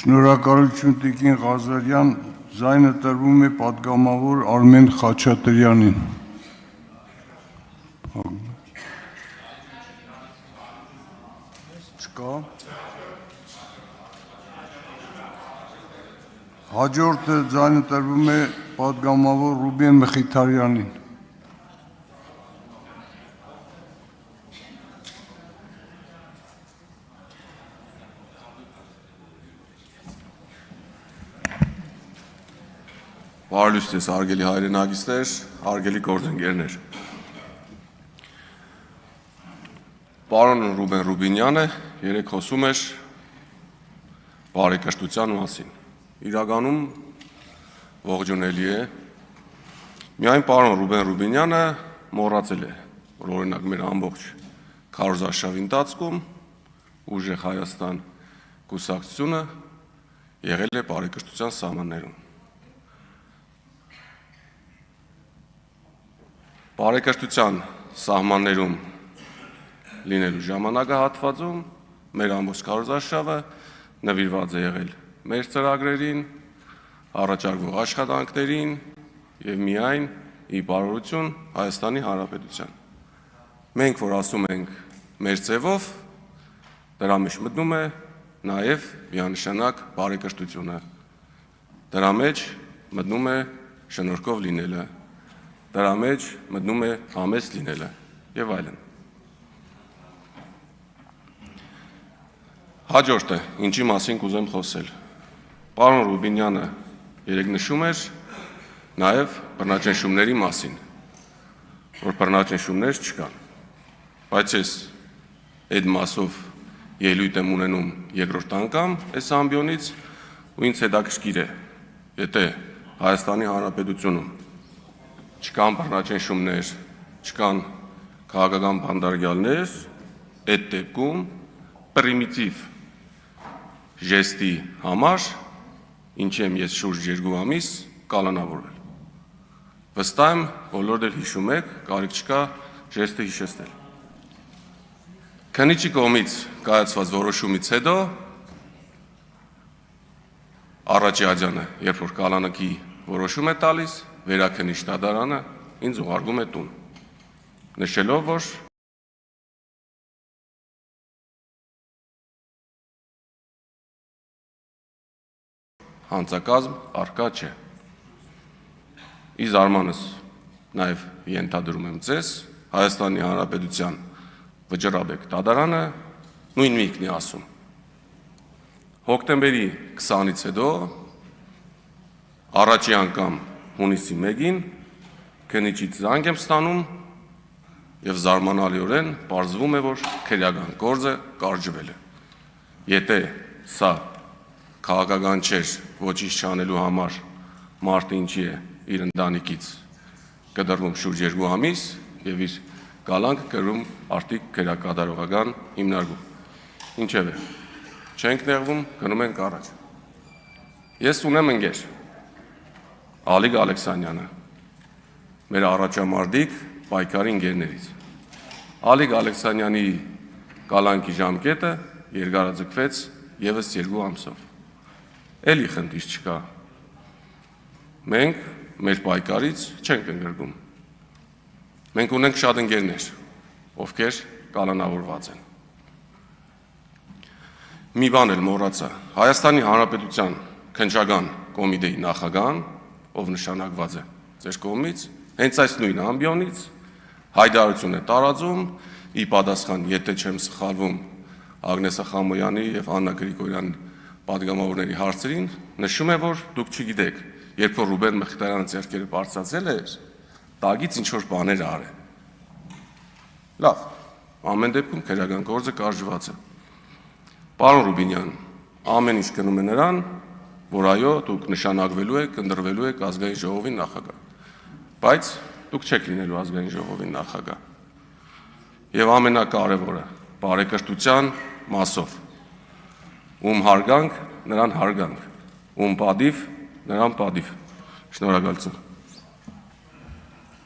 Շնորհակալություն Տիկին Ղազարյան, ձայնը տրվում է պատգամավոր Արմեն Խաչատրյանին։ Չկա։ Հաջորդը ձայնը տրվում է պատգամավոր Ռուբեն Մխիթարյանին։ Բարելույթ ձեզ, հարգելի հայրենակիցներ, հարգելի գործընկերներ։ Պարոն Ռուբեն Ռուբինյանը երեկ խոսում էր բարեկրթության մասին։ Իրականում ողջունելի է։ Միայն պարոն Ռուբեն Ռուբինյանը մոռացել է, որ օրինակ մեր ամբողջ քարոզարշավի ընթացքում ուժեղ Հայաստան կուսակցությունը եղել է բարեկրթության սահմաններում։ Բարեկրթության սահմաններում լինելու ժամանակահատվածում մեր ամբողջ քարոզարշավը նվիրված է եղել մեր ծրագրերին, առաջարկվող աշխատանքներին եւ միայն ի բարօրություն Հայաստանի Հանրապետության։ Մենք որ ասում ենք մեր ձևով, դրա մեջ մտնում է նաեւ միանշանակ բարեկրթությունը։ Դրա մեջ մտնում է շնորհքով լինելը։ Դրա մեջ մտնում է համեստ լինելը եւ այլն։ Հաջորդը, ինչի մասին կուզեմ խոսել։ Պարոն Ռուբինյանը երեկ նշում էր նաեւ բռնաճնշումների մասին, որ բռնաճնշումներ չկան։ Բայց ես այդ մասով ելույթ եմ ունենում երկրորդ անգամ այս ամբիոնից ու ինձ հետաքրքիր է, եթե Հայաստանի Հանրապետությունում չկան բռնաճնշումներ, չկան քաղաքական բանդարգյալներ, այդ դեպքում պրիմիտիվ ժեստի համար ինչի եմ ես շուրջ 2 ամիս կալանավորվել։ Վստահ եմ, բոլորդ էլ հիշում եք, կարիք չկա ժեստը հիշեցնել։ Քննիչի կողմից կայացված որոշումից հետո առաջի աջանը, երբ որ կալանակի որոշում է տալիս, վերաքննիչ դատարանը ինձ ուղարկում է տուն, նշելով, որ հանցակազմ առկա չէ։ Ի զարմանս նաև ենթադրում եմ ձեզ, Հայաստանի Հանրապետության վճռաբեկ դատարանը նույն միտքն է ասում։ Հոկտեմբերի 20-ից հետո առաջի անգամ հունիսի 1-ին քննիչից զանգ եմ ստանում եւ զարմանալիորեն պարզվում է, որ քրեական գործը կարճվել է։ Եթե սա քաղաքական չէր ոչինչ չանելու համար, մարդը ինչի է իր ընտանիքից կդրվում շուրջ 2 ամիս եւ իր կալանք կրում արտիք քրեակատարողական հիմնարկում։ Ինչևէ, չենք նեղվում, գնում ենք առաջ։ Ես ունեմ ընկեր Ալիկ Ալեքսանյանը, մեր առաջամարտիկ պայքարի ընկերներից։ Ալիկ Ալեքսանյանի կալանքի ժամկետը երկարաձգվեց եւս 2 ամսով։ Էլի խնդիր չկա։ Մենք մեր պայքարից չենք ընկրկում։ Մենք ունենք շատ ընկերներ, ովքեր կալանավորված են։ Մի բան էլ մոռացա, Հայաստանի Հանրապետության քննչական կոմիտեի նախագահան, ով նշանակված է ձեր կողմից, հենց այս նույն ամբիոնից հայտարարություն է տարածում, ի պատասխան, եթե չեմ սխալվում, Ագնես Ախամոյանի եւ Աննա Գրիգորյանի պատգամավորների հարցերին, նշում է, որ դուք չգիտեք, երբ որ Ռուբեն Մխիթարյանը ձեռքերը բարձրացել էր, տագից ինչ որ բաներ արել։ Լավ, ամեն դեպքում քրեական գործը կարճված է։ Պարոն Ռուբինյան, ամեն ինչ գնում է նրան, որ այո, դուք նշանակվելու եք, ընտրվելու եք ազգային ժողովի նախագահ, բայց դուք չեք լինելու ազգային ժողովի նախագահ։ Եվ ամենակարևորը, բարեկրթության մասով, ում հարգանք, նրան հարգանք, ում պատիվ, նրան պատիվ։ Շնորհակալություն։